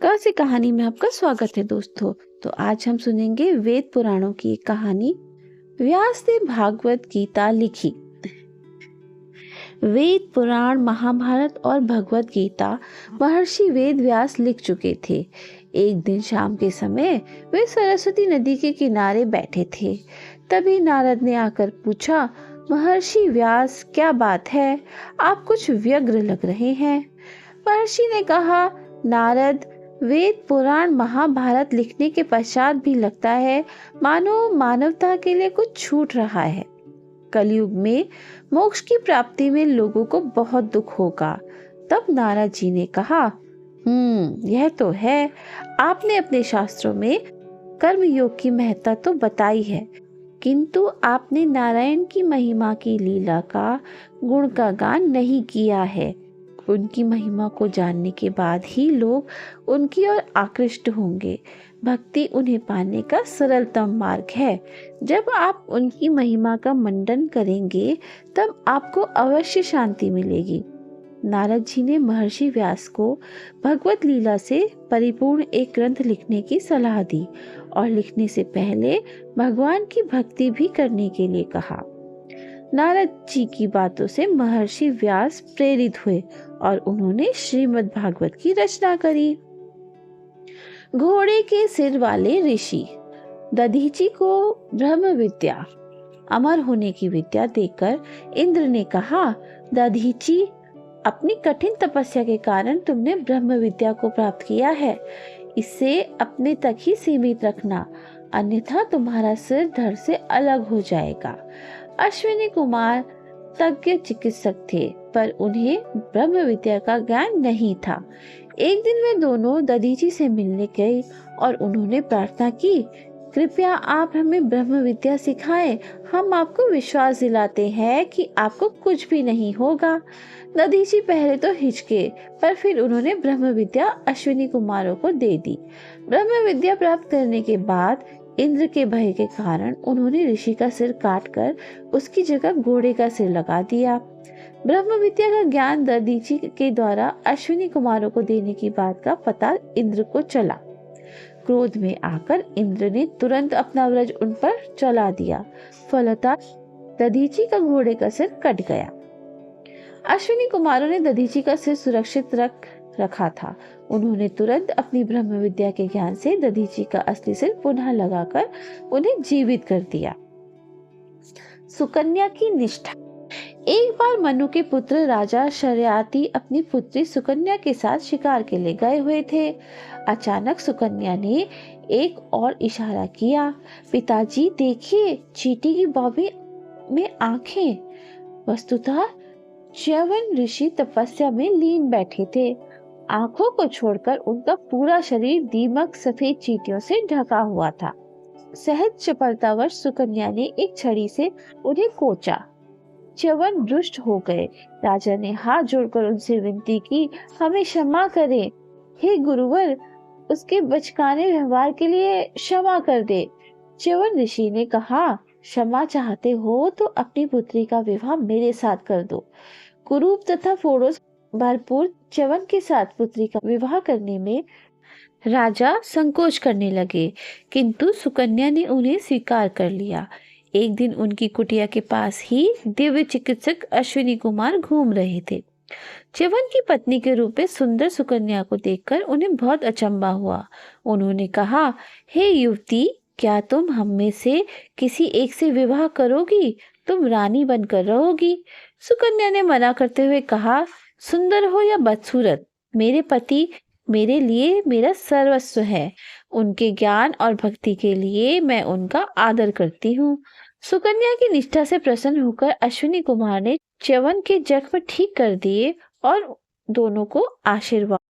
कहा से कहानी में आपका स्वागत है दोस्तों। तो आज हम सुनेंगे वेद पुराणों की एक कहानी। व्यास ने भागवत गीता लिखी। वेद पुराण, महाभारत और भगवत गीता महर्षि वेद व्यास लिख चुके थे। एक दिन शाम के समय वे सरस्वती नदी के किनारे बैठे थे। तभी नारद ने आकर पूछा, महर्षि व्यास, क्या बात है? आप कुछ व्यग्र लग रहे हैं। महर्षि ने कहा, नारद, वेद पुराण महाभारत लिखने के पश्चात भी लगता है मानो मानवता के लिए कुछ छूट रहा है। कलयुग में मोक्ष की प्राप्ति में लोगों को बहुत दुख होगा। तब नारद जी ने कहा, यह तो है। आपने अपने शास्त्रों में कर्म योग की महत्ता तो बताई है, किंतु आपने नारायण की महिमा की लीला का गुण का गान नहीं किया है। उनकी महिमा को जानने के बाद ही लोग उनकी ओर आकृष्ट होंगे। भक्ति उन्हें पाने का सरलतम मार्ग है। जब आप उनकी महिमा का मंडन करेंगे तब आपको अवश्य शांति मिलेगी। नारद जी ने महर्षि व्यास को भगवत लीला से परिपूर्ण एक ग्रंथ लिखने की सलाह दी और लिखने से पहले भगवान की भक्ति भी करने के लिए कहा। नारद जी की बातों से महर्षि व्यास प्रेरित हुए और उन्होंने श्रीमद् भागवत की रचना करी। घोड़े के सिर वाले ऋषि। दधीचि को ब्रह्म विद्या, अमर होने की विद्या देकर इंद्र ने कहा, दधीचि, अपनी कठिन तपस्या के कारण तुमने ब्रह्म विद्या को प्राप्त किया है। इसे अपने तक ही सीमित रखना, अन्यथा तुम्हारा सिर धड़ से अलग हो जाएगा। अश्विनी कुमार तज्ञ चिकित्सक थे, पर उन्हें ब्रह्म विद्या का ज्ञान नहीं था। एक दिन वे दोनों दधीचि से मिलने गए और उन्होंने प्रार्थना की, कृपया आप हमें ब्रह्म विद्या सिखाएं। हम आपको विश्वास दिलाते हैं कि आपको कुछ भी नहीं होगा। दधीचि पहले तो हिचके, पर फिर उन्होंने ब्रह्म विद्या अश्विनी कुमारों को दे दी। ब्रह्म विद्या प्राप्त करने के बाद इंद्र के भय के कारण उन्होंने ऋषि का सिर काटकर उसकी जगह घोड़े का सिर लगा दिया। ब्रह्म विद्या का ज्ञान दधीचि के द्वारा अश्विनी कुमारों को देने की बात का पता इंद्र को चला। क्रोध में आकर इंद्र ने तुरंत अपना वज्र उन पर चला दिया। फलतः दधीचि का घोड़े का सिर कट गया। अश्विनी कुमारों ने दधीचि का सिर सुरक्षित रखा था। उन्होंने तुरंत अपनी ब्रह्म विद्या के ज्ञान से दधीचि का असली सिर पुनः लगाकर उन्हें जीवित कर दिया। सुकन्या की निष्ठा। एक बार मनु के पुत्र राजा शर्याति अपनी पुत्री सुकन्या के साथ शिकार के लिए गए हुए थे। अचानक सुकन्या ने एक और इशारा किया, पिताजी देखिए, चींटी की बॉबी में आंखें। वस्तुतः च्यवन ऋषि तपस्या में लीन बैठे थे। आंखों को छोड़कर उनका पूरा शरीर दीमक सफेद चींटियों से ढका हुआ था। सहज चपलतावश सुकन्या ने एक छड़ी से उन्हें कोचा। च्यवन रुष्ट हो गए। राजा ने हाथ जोड़कर उनसे विनती की, हमें क्षमा करें। हे गुरुवर, उसके बचकाने व्यवहार के लिए क्षमा कर दे। च्यवन ऋषि ने कहा, क्षमा चाहते हो तो अपनी पुत्री का विवाह मेरे साथ कर दो। कुरूप तथा फोड़ों भरपूर च्यवन के साथ पुत्री का विवाह करने में राजा संकोच करने लगे, किंतु सुकन्या ने उन्हें स्वीकार कर लिया। एक दिन उनकी कुटिया के पास ही दिव्य चिकित्सक अश्विनी कुमार घूम रहे थे। च्यवन की पत्नी के रूप में सुंदर सुकन्या को देखकर उन्हें बहुत अचंभा हुआ। उन्होंने कहा, हे युवती, क्या तुम हम में से किसी एक से विवाह करोगी? तुम रानी बनकर रहोगी। सुकन्या ने मना करते हुए कहा, सुंदर हो या बदसूरत, मेरे पति मेरे लिए मेरा सर्वस्व है। उनके ज्ञान और भक्ति के लिए मैं उनका आदर करती हूँ। सुकन्या की निष्ठा से प्रसन्न होकर अश्विनी कुमार ने च्यवन के जख्म ठीक कर दिए और दोनों को आशीर्वाद